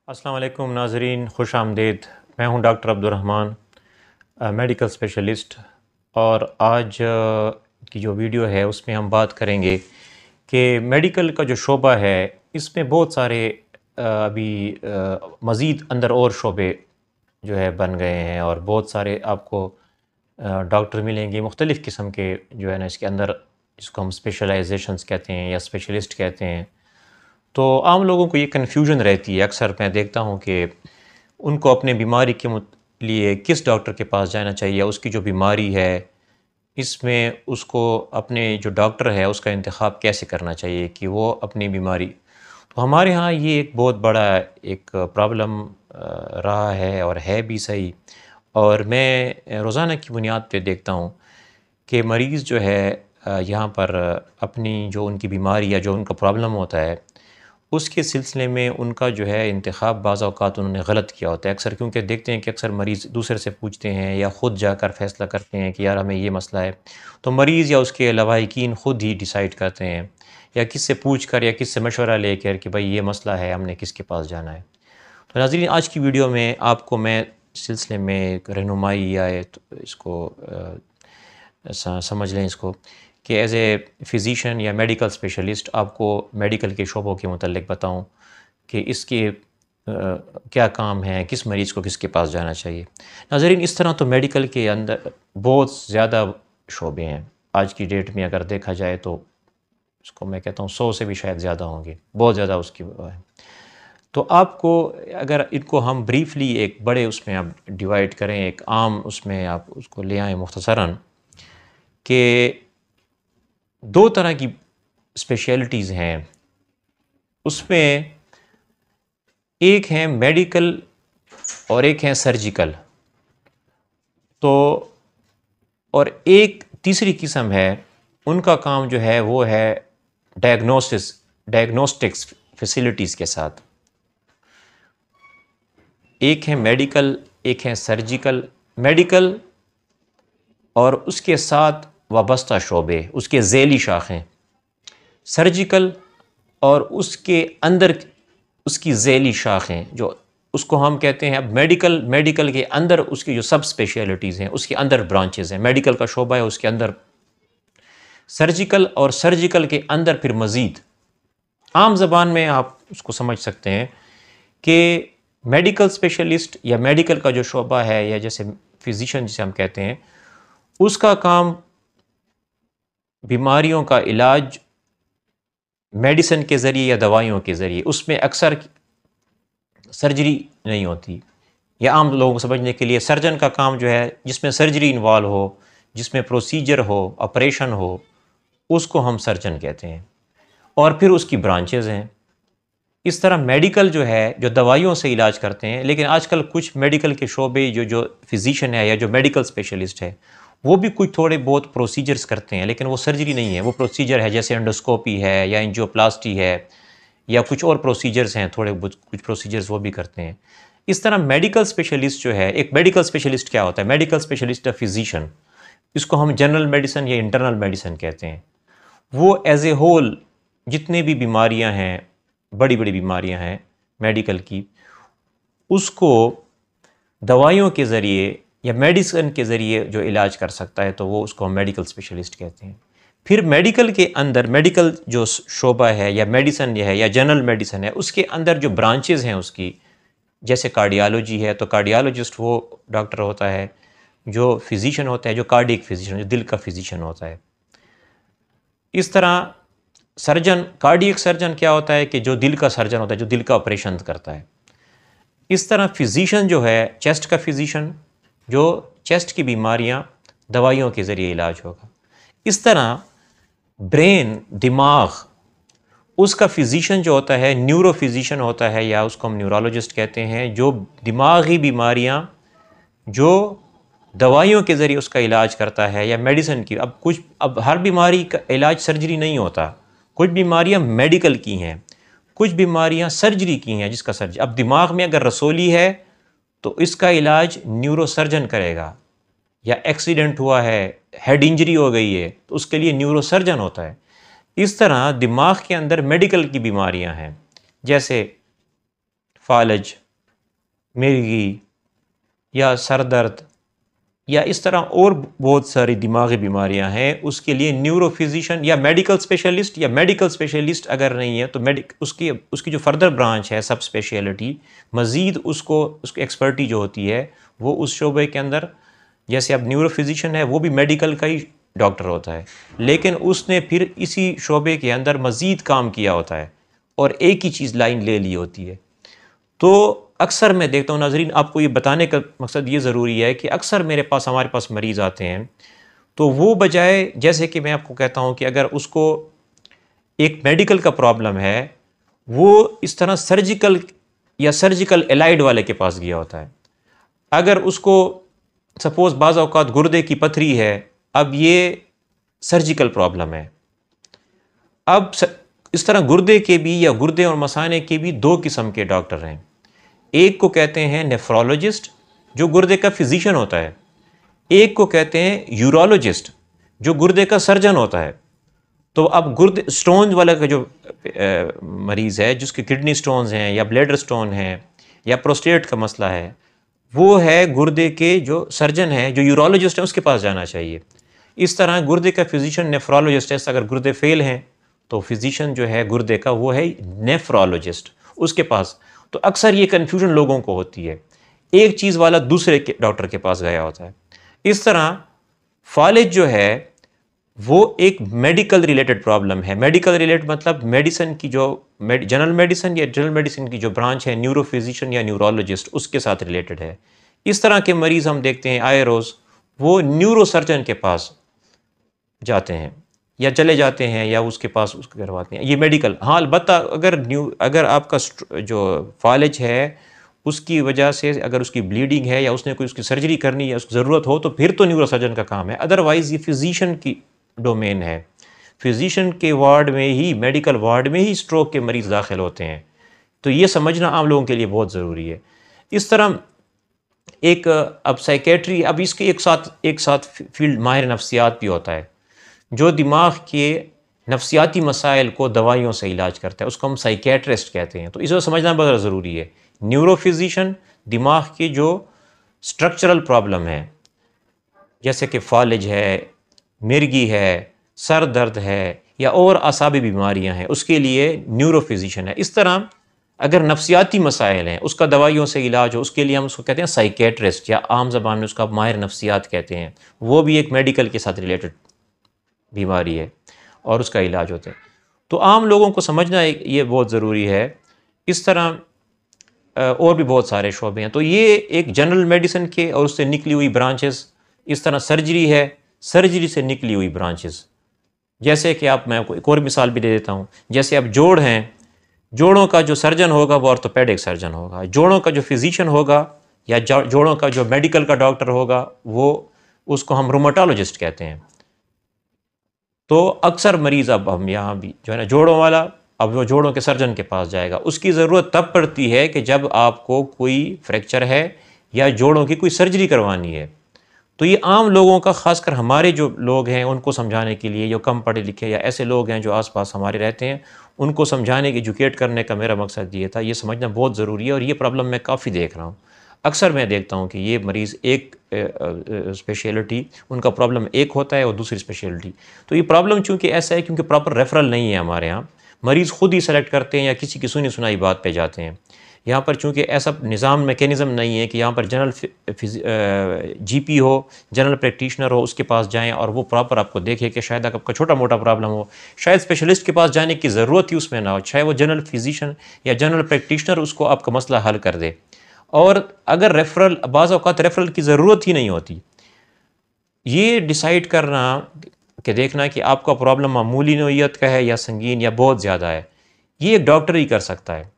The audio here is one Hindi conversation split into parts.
अस्सलाम वालेकुम नाज़रीन, खुश आमदीद। मैं हूं डॉक्टर अब्दुर्रहमान, मेडिकल स्पेशलिस्ट। और आज की जो वीडियो है उसमें हम बात करेंगे कि मेडिकल का जो शोबा है इसमें बहुत सारे अभी मज़ीद अंदर और शोबे जो है बन गए हैं और बहुत सारे आपको डॉक्टर मिलेंगे मुख्तलिफ़ किस्म के, जो है ना इसके अंदर, इसको हम स्पेशलाइजेशंस कहते हैं या स्पेशलिस्ट कहते हैं। तो आम लोगों को ये कन्फ्यूजन रहती है। अक्सर मैं देखता हूँ कि उनको अपने बीमारी के लिए किस डॉक्टर के पास जाना चाहिए, उसकी जो बीमारी है इसमें उसको अपने जो डॉक्टर है उसका इंतखाब कैसे करना चाहिए कि वो अपनी बीमारी। तो हमारे यहाँ ये एक बहुत बड़ा एक प्रॉब्लम रहा है और है भी सही। और मैं रोज़ाना की बुनियाद पे देखता हूँ कि मरीज़ जो है यहाँ पर अपनी जो उनकी बीमारी या जो उनका प्रॉब्लम होता है उसके सिलसिले में उनका जो है इंतखाब बाज़ औक़ात उन्होंने गलत किया होता है अक्सर, क्योंकि देखते हैं कि अक्सर मरीज़ दूसरे से पूछते हैं या ख़ुद जाकर फ़ैसला करते हैं कि यार हमें ये मसला है। तो मरीज़ या उसके लवाहिकीन ख़ुद ही डिसाइड करते हैं या किससे पूछ कर या किससे मशवरा लेकर कि भाई ये मसला है, हमने किसके पास जाना है। तो नाज़रीन, आज की वीडियो में आपको मैं सिलसिले में एक रहनुमाई या इसको समझ लें इसको कि एज़ ए फ़िज़िशियन या मेडिकल स्पेशलिस्ट आपको मेडिकल के शोबों के मुतल्लिक़ बताऊं कि इसके क्या काम है, किस मरीज़ को किसके पास जाना चाहिए। नाज़रीन, इस तरह तो मेडिकल के अंदर बहुत ज़्यादा शोबे हैं। आज की डेट में अगर देखा जाए तो इसको मैं कहता हूँ 100 से भी शायद ज़्यादा होंगे, बहुत ज़्यादा उसकी है। तो आपको अगर इनको हम ब्रीफली एक बड़े उसमें आप डिवाइड करें, एक आम उसमें आप उसको ले आएँ मुख्तसरन, कि दो तरह की स्पेशलिटीज़ हैं। उसमें एक है मेडिकल और एक है सर्जिकल। तो और एक तीसरी किस्म है, उनका काम जो है वो है डायग्नोस्टिक्स फैसिलिटीज़ के साथ। एक है मेडिकल, एक है सर्जिकल। मेडिकल और उसके साथ वाबस्ता शोबे, उसके ज़ैली शाखें। सर्जिकल और उसके अंदर उसकी ज़ैली शाखें, जो उसको हम कहते हैं अब मेडिकल के अंदर उसकी जो सब स्पेशलिटीज़ हैं उसके अंदर ब्रांचेज़ हैं। मेडिकल का शोबा है, उसके अंदर सर्जिकल, और सर्जिकल के अंदर फिर मज़ीद आम ज़बान में आप उसको समझ सकते हैं कि मेडिकल स्पेशलिस्ट या मेडिकल का जो शोबा है या जैसे फ़िज़िशियन जिसे हम कहते हैं, उसका काम बीमारियों का इलाज मेडिसिन के ज़रिए या दवाइयों के ज़रिए। उसमें अक्सर सर्जरी नहीं होती, या आम लोगों को समझने के लिए सर्जन का काम जो है जिसमें सर्जरी इन्वॉल्व हो, जिसमें प्रोसीजर हो, ऑपरेशन हो, उसको हम सर्जन कहते हैं। और फिर उसकी ब्रांचेज़ हैं। इस तरह मेडिकल जो है जो दवाइयों से इलाज करते हैं, लेकिन आजकल कुछ मेडिकल के शोबे जो फ़िज़िशियन है या जो मेडिकल स्पेशलिस्ट है वो भी कुछ थोड़े बहुत प्रोसीजर्स करते हैं, लेकिन वो सर्जरी नहीं है, वो प्रोसीजर है जैसे एंडोस्कोपी है या एंजियोप्लास्टी है या कुछ और प्रोसीजर्स हैं, थोड़े कुछ प्रोसीजर्स वो भी करते हैं। इस तरह मेडिकल स्पेशलिस्ट जो है, एक मेडिकल स्पेशलिस्ट क्या होता है? मेडिकल स्पेशलिस्ट अ फ़िज़िशियन, इसको हम जनरल मेडिसिन या इंटरनल मेडिसिन कहते हैं। वो एज ए होल जितने भी बीमारियां हैं, बड़ी बड़ी बीमारियां हैं मेडिकल की, उसको दवाइयों के ज़रिए या मेडिसिन के ज़रिए जो इलाज कर सकता है, तो वो उसको हम मेडिकल स्पेशलिस्ट कहते हैं। फिर मेडिकल के अंदर मेडिकल जो शोबा है या मेडिसिन है या जनरल मेडिसिन है, उसके अंदर जो ब्रांचेज़ हैं उसकी, जैसे कार्डियोलॉजी है तो कार्डियोलॉजिस्ट वो डॉक्टर होता है। जो फ़िज़िशियन होता है, जो कार्डियक फ़िज़िशियन, जो दिल का फ़िज़िशियन होता है। इस तरह सर्जन, कार्डियक सर्जन क्या होता है कि जो दिल का सर्जन होता है, जो दिल का ऑपरेशन करता है। इस तरह फ़िज़िशियन जो है चेस्ट का फ़िज़िशियन, जो चेस्ट की बीमारियां दवाइयों के ज़रिए इलाज होगा। इस तरह ब्रेन, दिमाग, उसका फ़िज़िशियन जो होता है न्यूरो फ़िज़िशियन होता है, या उसको हम न्यूरोलॉजिस्ट कहते हैं, जो दिमागी बीमारियां जो दवाइयों के ज़रिए उसका इलाज करता है या मेडिसिन की। अब हर बीमारी का इलाज सर्जरी नहीं होता। कुछ बीमारियां मेडिकल की हैं, कुछ बीमारियां सर्जरी की हैं जिसका सर्जरी। अब दिमाग में अगर रसोली है तो इसका इलाज न्यूरो सर्जन करेगा, या एक्सीडेंट हुआ है, हेड इंजरी हो गई है, तो उसके लिए न्यूरो सर्जन होता है। इस तरह दिमाग के अंदर मेडिकल की बीमारियां हैं, जैसे फालज, मिर्गी या सर दर्द या इस तरह और बहुत सारी दिमागी बीमारियां हैं, उसके लिए न्यूरो फिजिशियन या मेडिकल स्पेशलिस्ट अगर नहीं है तो उसकी जो फर्दर ब्रांच है सब स्पेशलिटी, मज़ीद उसकी एक्सपर्टी जो होती है वो उस शोबे के अंदर, जैसे अब न्यूरो फिजिशियन है वो भी मेडिकल का ही डॉक्टर होता है, लेकिन उसने फिर इसी शोबे के अंदर मज़ीद काम किया होता है और एक ही चीज़ लाइन ले ली होती है। तो अक्सर मैं देखता हूँ नाज़रीन, आपको ये बताने का मकसद ये ज़रूरी है कि अक्सर हमारे पास मरीज़ आते हैं तो वो बजाय, जैसे कि मैं आपको कहता हूँ कि अगर उसको एक मेडिकल का प्रॉब्लम है, वो इस तरह सर्जिकल एलाइड वाले के पास गया होता है। अगर उसको सपोज़ बाज़ औक़ात गुर्दे की पथरी है, अब ये सर्जिकल प्रॉब्लम है। अब इस तरह गुर्दे के भी या गुर्दे और मसाने के भी दो किस्म के डॉक्टर हैं। एक को कहते हैं नेफ्रोलॉजिस्ट जो गुर्दे का फिजिशियन होता है, एक को कहते हैं यूरोलॉजिस्ट जो गुर्दे का सर्जन होता है। तो अब गुर्दे स्टोन वाला का जो मरीज़ है जिसके किडनी स्टोन्स हैं या ब्लैडर स्टोन हैं या प्रोस्टेट का मसला है, वो है गुर्दे के जो सर्जन है, जो यूरोलॉजिस्ट है, उसके पास जाना चाहिए। इस तरह गुर्दे का फिजिशियन नेफ्रोलॉजिस्ट है, अगर गुर्दे फेल हैं तो फिजिशियन जो है गुर्दे का वो है नेफ्रोलॉजिस्ट, उसके पास। तो अक्सर ये कन्फ्यूजन लोगों को होती है, एक चीज़ वाला दूसरे के डॉक्टर के पास गया होता है। इस तरह फालिज जो है वो एक मेडिकल रिलेटेड प्रॉब्लम है। मेडिकल रिलेटेड मतलब मेडिसिन की जो जनरल मेडिसिन की जो ब्रांच है, न्यूरो फिजिशियन या न्यूरोलॉजिस्ट, उसके साथ रिलेटेड है। इस तरह के मरीज़ हम देखते हैं आए रोज़, वो न्यूरो सर्जन के पास जाते हैं या चले जाते हैं या उसके पास उसको करवाते हैं, ये मेडिकल। हाँ, अलबत्ता अगर आपका जो फालिज है उसकी वजह से अगर उसकी ब्लीडिंग है या उसने कोई उसकी सर्जरी करनी है, उसकी ज़रूरत हो, तो फिर तो न्यूरो सर्जन का काम है। अदरवाइज़ ये फिजिशियन की डोमेन है। फिजिशियन के वार्ड में ही, मेडिकल वार्ड में ही स्ट्रोक के मरीज़ दाखिल होते हैं। तो ये समझना आम लोगों के लिए बहुत ज़रूरी है। इस तरह अब साइकेट्री, अब इसके एक साथ फील्ड माहिर नफ्सियात भी होता है जो दिमाग के नफ्सियाती मसाइल को दवाइयों से इलाज करता है, उसको हम साइकेट्रिस्ट कहते हैं। तो इसे समझना बहुत ज़रूरी है। न्यूरो फिजिशियन दिमाग के जो स्ट्रक्चरल प्रॉब्लम है, जैसे कि फालिज है, मिर्गी है, सर दर्द है या और असाबी बीमारियां हैं, उसके लिए न्यूरो फिजिशियन है। इस तरह अगर नफ्सियाती मसाइल हैं, उसका दवाइयों से इलाज हो, उसके लिए हम उसको कहते हैं साइकेट्रिस्ट या आम ज़बान में उसका माहिर नफ्सियात कहते हैं। वो भी एक मेडिकल के साथ रिलेटेड बीमारी है और उसका इलाज होता है। तो आम लोगों को समझना ये बहुत ज़रूरी है। इस तरह और भी बहुत सारे शोबे हैं। तो ये एक जनरल मेडिसिन के और उससे निकली हुई ब्रांचेस, इस तरह सर्जरी है, सर्जरी से निकली हुई ब्रांचेस। जैसे कि मैं आपको एक और मिसाल भी दे देता हूँ। जैसे अब जोड़ हैं, जोड़ों का जो सर्जन होगा वो ऑर्थोपेडिक सर्जन होगा, जोड़ों का जो फिजिशियन होगा या जोड़ों का जो मेडिकल का डॉक्टर होगा वो उसको हम रोमेटोलॉजिस्ट कहते हैं। तो अक्सर मरीज़, अब हम यहाँ भी जो है ना जोड़ों वाला, अब वो जोड़ों के सर्जन के पास जाएगा। उसकी ज़रूरत तब पड़ती है कि जब आपको कोई फ्रैक्चर है या जोड़ों की कोई सर्जरी करवानी है। तो ये आम लोगों का, ख़ासकर हमारे जो लोग हैं उनको समझाने के लिए, जो कम पढ़े लिखे या ऐसे लोग हैं जो आसपास हमारे रहते हैं, उनको समझाने, एजुकेट करने का मेरा मकसद ये था। ये समझना बहुत ज़रूरी है और ये प्रॉब्लम मैं काफ़ी देख रहा हूँ। अक्सर मैं देखता हूँ कि ये मरीज़ एक स्पेशलिटी, उनका प्रॉब्लम एक होता है और दूसरी स्पेशलिटी। तो ये प्रॉब्लम चूँकि ऐसा है क्योंकि प्रॉपर रेफरल नहीं है हमारे यहाँ, मरीज़ खुद ही सेलेक्ट करते हैं या किसी की सुनी सुनाई बात पे जाते हैं। यहाँ पर चूँकि ऐसा निज़ाम मैकेनिज़्म नहीं है कि यहाँ पर जीपी हो, जनरल प्रैक्टिशनर हो, उसके पास जाएं और वो प्रॉपर आपको देखे कि शायद आपका छोटा मोटा प्रॉब्लम हो, शायद स्पेशलिस्ट के पास जाने की ज़रूरत ही उसमें ना हो, चाहे वो जनरल फिजिशियन या जनरल प्रैक्टिशनर उसको आपका मसला हल कर दे। और अगर रेफरल, बाज़ औक़ात रेफरल की ज़रूरत ही नहीं होती। ये डिसाइड करना कि देखना कि आपका प्रॉब्लम मामूली नौइयत का है या संगीन या बहुत ज़्यादा है, ये एक डॉक्टर ही कर सकता है।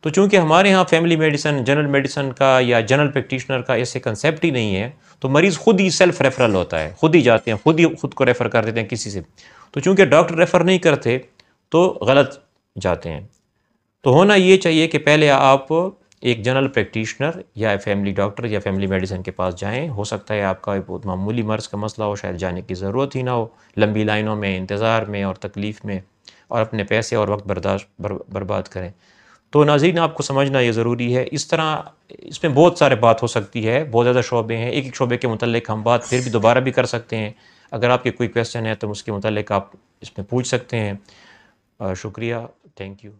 तो चूँकि हमारे यहाँ फैमिली मेडिसिन, जनरल मेडिसिन का या जनरल प्रैक्टिशनर का ऐसे कंसेप्ट ही नहीं है, तो मरीज़ खुद ही सेल्फ रेफरल होता है, खुद ही जाते हैं, खुद को रेफ़र कर देते हैं किसी से। तो चूँकि डॉक्टर रेफ़र नहीं करते तो गलत जाते हैं। तो होना ये चाहिए कि पहले आप एक जनरल प्रैक्टिशनर या फैमिली डॉक्टर या फैमिली मेडिसिन के पास जाएं। हो सकता है आपका बहुत मामूली मर्ज़ का मसला हो, शायद जाने की ज़रूरत ही ना हो, लंबी लाइनों में, इंतज़ार में और तकलीफ़ में, और अपने पैसे और वक्त बर्बाद करें। तो नाज़रीन आपको समझना ये ज़रूरी है। इस तरह इसमें बहुत सारे बात हो सकती है, बहुत ज़्यादा शोबे हैं, एक-एक शोबे के मुतल्लिक़ हम बात फिर भी दोबारा भी कर सकते हैं। अगर आपके कोई क्वेश्चन है तो उसके मुतल्लिक़ आप इसमें पूछ सकते हैं। शुक्रिया, थैंक यू।